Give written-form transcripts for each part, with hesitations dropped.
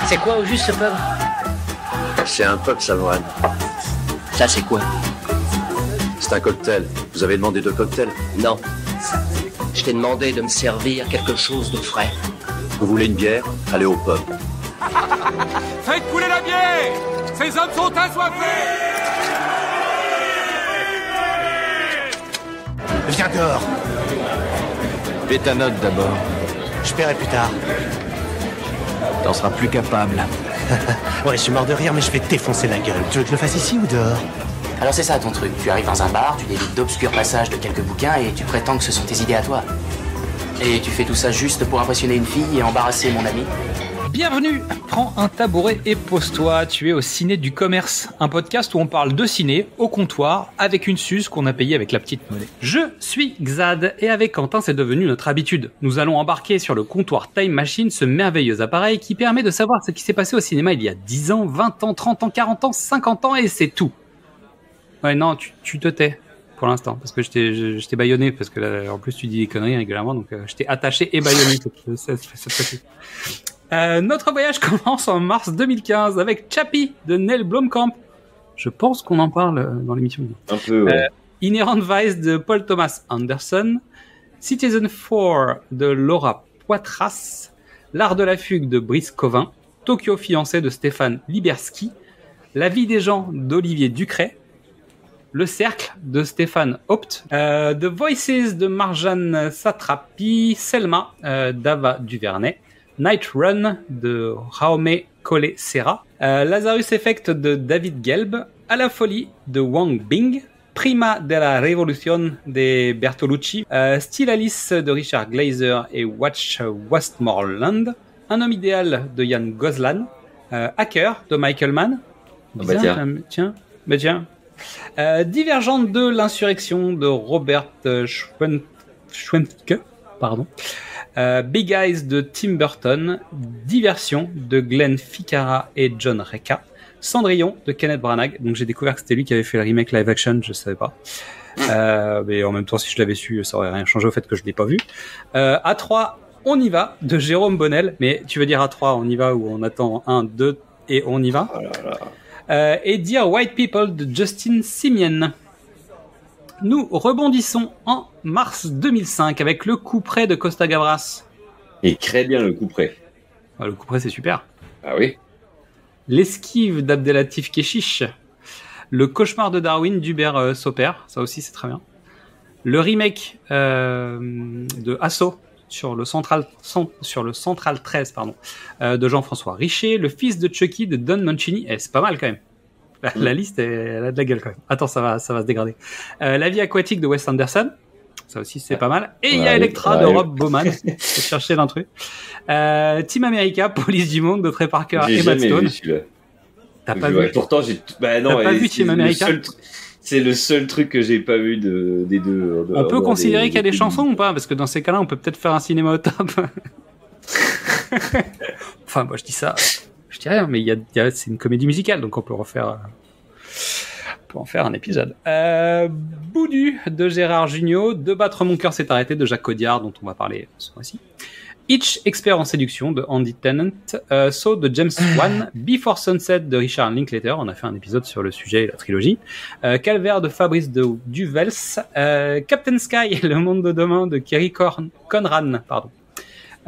C'est quoi au juste ce pub? C'est un pub Savoine. Ça c'est quoi? C'est un cocktail. Vous avez demandé 2 cocktails? Non. Je t'ai demandé de me servir quelque chose de frais. Vous voulez une bière? Allez au pub. Faites couler la bière! Ces hommes sont assoiffés! Viens dehors. Fais ta note d'abord. Je paierai plus tard. T'en seras plus capable. Ouais, je suis mort de rire, mais je vais te défoncer la gueule. Tu veux que je le fasse ici ou dehors? Alors c'est ça ton truc, tu arrives dans un bar, tu délites d'obscurs passages de quelques bouquins et tu prétends que ce sont tes idées à toi. Et tu fais tout ça juste pour impressionner une fille et embarrasser mon ami? Bienvenue, prends un tabouret et pose-toi, tu es au Ciné du Commerce, un podcast où on parle de ciné au comptoir avec une suze qu'on a payée avec la petite monnaie. Je suis Xad et avec Quentin c'est devenu notre habitude. Nous allons embarquer sur le comptoir Time Machine, ce merveilleux appareil qui permet de savoir ce qui s'est passé au cinéma il y a 10 ans, 20 ans, 30 ans, 40 ans, 50 ans et c'est tout. Ouais non, tu te tais pour l'instant parce que je t'ai bâillonné parce que là, en plus tu dis des conneries régulièrement donc je t'ai attaché et bâillonné cette fois-ci. Notre voyage commence en mars 2015 avec Chappie de Neil Blomkamp. Je pense qu'on en parle dans l'émission. Un peu, ouais. Inherent Vice de Paul Thomas Anderson. Citizen 4 de Laura Poitras. L'art de la fugue de Brice Covin. Tokyo fiancé de Stéphane Liberski. La vie des gens d'Olivier Ducret. Le cercle de Stéphane Haupt. The Voices de Marjane Satrapi. Selma d'Ava Duvernay. Night Run de Jaume Collet Serra, Lazarus Effect de David Gelb, À la folie de Wang Bing, Prima della Revolution de Bertolucci, Still Alice de Richard Glazer et Watch Westmoreland, Un homme idéal de Yann Gozlan, Hacker de Michael Mann, tiens. Divergente de l'insurrection de Robert Schwentke, Big Eyes de Tim Burton, Diversion de Glenn Ficarra et John Reca, Cendrillon de Kenneth Branagh. Donc j'ai découvert que c'était lui qui avait fait le remake live action, je savais pas. Mais en même temps, si je l'avais su, ça aurait rien changé au fait que je l'ai pas vu. A3, On y va de Jérôme Bonnel. Mais tu veux dire A3, On y va ou on attend 1, 2 et on y va. Oh là là. Et Dear White People de Justin Simien. Nous rebondissons en mars 2005 avec le coup près de Costa Gavras. Et très bien le coup près. Le coup près, c'est super. Ah oui. L'esquive d'Abdelatif Keshish. Le cauchemar de Darwin d'Hubert Soper. Ça aussi, c'est très bien. Le remake de Asso sur le Central 13 de Jean-François Richer. Le fils de Chucky de Don Mancini. C'est pas mal quand même. La liste, elle a de la gueule quand même. Attends, ça va se dégrader. La vie aquatique de Wes Anderson. Ça aussi, c'est pas mal. Et il y a Electra de Rob Bowman. Faut chercher l'intrus. Team America, Police du Monde de Trey Parker et Matt Stone. T'as pas vu? Pourtant, t'as pas vu Team America? C'est le seul truc que j'ai pas vu des deux. On peut considérer qu'il y a des chansons ou pas? Parce que dans ces cas-là, on peut peut-être faire un cinéma au top. Enfin, moi, je dis ça. Je dis rien, mais c'est une comédie musicale, donc on peut en faire un épisode. Boudu de Gérard Jugnot, De battre mon cœur s'est arrêté de Jacques Caudiard, dont on va parler ce mois-ci. Itch, expert en séduction de Andy Tennant, So de James Wan, Before Sunset de Richard Linklater, on a fait un épisode sur le sujet et la trilogie. Calvaire de Fabrice de Duvels, Captain Sky, Le monde de demain de Kerry Conran, pardon.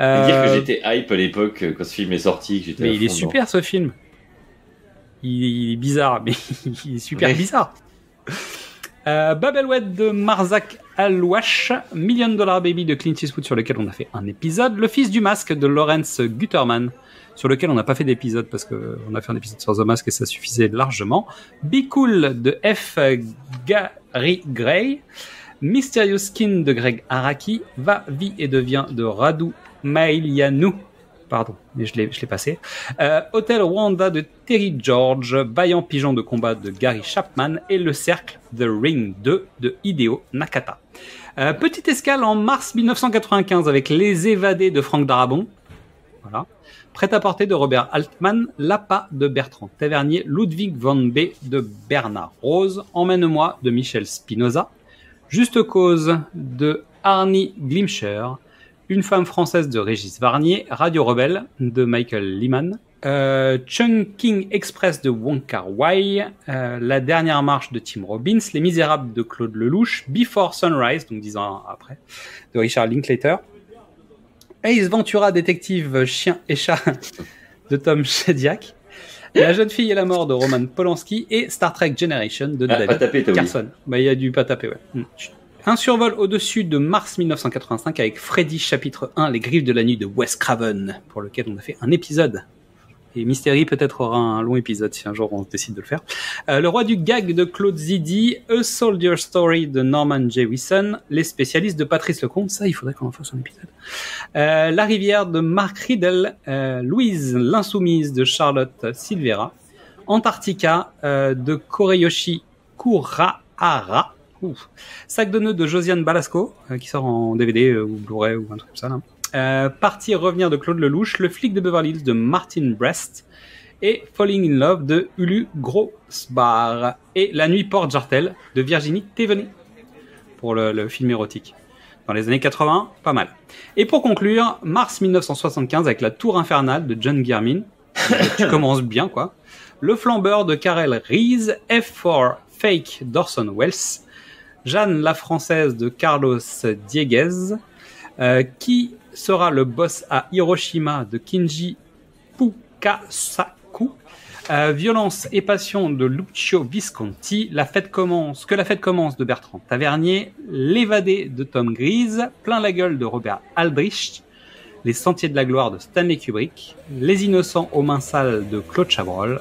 Dire que j'étais hype à l'époque quand ce film est sorti. Que j'étais mais il est super ce film. Il est bizarre, mais il est super bizarre. Babelwed de Marzak Alouache, $1 Million Baby de Clint Eastwood sur lequel on a fait un épisode. Le fils du masque de Lawrence Guterman sur lequel on n'a pas fait d'épisode parce qu'on a fait un épisode sur The Mask et ça suffisait largement. Be Cool de F. Gary Gray. Mysterious Skin de Greg Araki. Va, vie et devient de Radu Mailianou. Pardon, mais je l'ai passé. Hotel Rwanda de Terry George. Vaillant pigeon de combat de Gary Chapman. Et Le Cercle, The Ring 2 de Hideo Nakata. Petite escale en mars 1995 avec Les Évadés de Franck Darabont. Voilà. Prêt-à-porter de Robert Altman. L'appât de Bertrand Tavernier. Ludwig van B de Bernard Rose. Emmène-moi de Michel Spinoza. Juste cause de Arnie Glimcher. Une femme française de Régis Varnier, Radio Rebelle de Michael Lehman, Chungking Express de Wong Kar-wai, La dernière marche de Tim Robbins, Les Misérables de Claude Lelouch, Before Sunrise, donc 10 ans après, de Richard Linklater, Ace Ventura, détective chien et chat de Tom Shadyac, La jeune fille et la mort de Roman Polanski et Star Trek Generation de David Carson. Bah, il y a du pas tapé, ouais. Un survol au-dessus de mars 1985 avec Freddy chapitre 1, Les griffes de la nuit de Wes Craven, pour lequel on a fait un épisode. Et Mystery peut-être aura un long épisode si un jour on décide de le faire. Le roi du gag de Claude Zidi, A Soldier Story de Norman Jewison, Les spécialistes de Patrice Lecomte, ça il faudrait qu'on en fasse un épisode. La rivière de Mark Riddle, Louise l'insoumise de Charlotte Silvera, Antarctica de Koreyoshi Kurahara, Sac de nœuds de Josiane Balasco, qui sort en DVD ou Blu-ray ou un truc comme ça là. Partir revenir de Claude Lelouch, Le flic de Beverly Hills de Martin Brest et Falling in Love de Ulu Grossbar et La nuit porte jartel de Virginie Thévenet pour le film érotique. Dans les années 80, pas mal. Et pour conclure, mars 1975 avec La tour infernale de John Guillermin. Tu commences bien quoi. Le flambeur de Karel Rees, F for Fake d'Orson Welles, Jeanne la française de Carlos Dieguez, Qui sera le boss à Hiroshima de Kinji Fukasaku, Violence et passion de Lucio Visconti, Que la fête commence de Bertrand Tavernier, L'évadé de Tom Grise, Plein la gueule de Robert Aldrich, Les sentiers de la gloire de Stanley Kubrick, Les innocents aux mains sales de Claude Chabrol,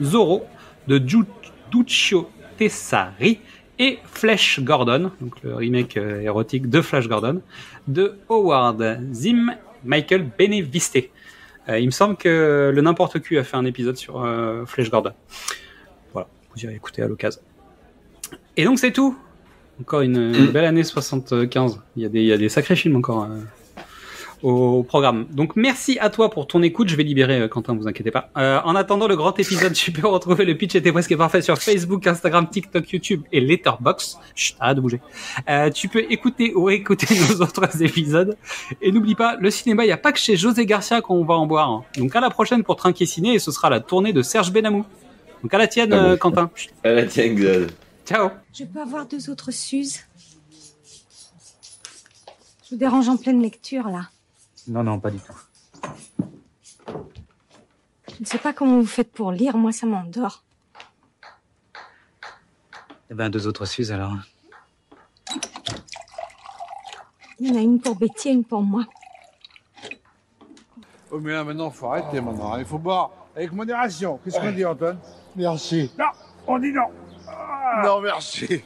Zorro de Duccio Tessari et Flash Gordon, donc le remake érotique de Flash Gordon, de Howard Zim, Michael Beneviste. Il me semble que le N'importe Qui a fait un épisode sur Flash Gordon. Voilà, vous irez écouter à l'occasion. Et donc c'est tout. Encore une belle année 75. Il y a des sacrés films encore au programme. Donc merci à toi pour ton écoute. Je vais libérer Quentin, vous inquiétez pas. En attendant le grand épisode, tu peux retrouver le pitch était presque parfait sur Facebook, Instagram, TikTok, YouTube et Letterboxd. Chut, arrête de bouger. Tu peux écouter ou réécouter nos autres épisodes. Et n'oublie pas, le cinéma, il n'y a pas que chez José Garcia qu'on va en boire. Hein. Donc à la prochaine pour Trinquer Ciné et ce sera la tournée de Serge Benamou. Donc à la tienne, Quentin. À la tienne, Xad. Ciao. Je peux avoir 2 autres Suzes? Je vous dérange en pleine lecture, là. Non, pas du tout. Je ne sais pas comment vous faites pour lire, moi ça m'endort. Eh ben, 2 autres Suzes, alors. Il y en a une pour Betty et une pour moi. Oh, mais là, maintenant, faut arrêter, maintenant. Il faut boire avec modération. Qu'est-ce qu'on dit, Antoine? Merci. Non, on dit non. Non, merci.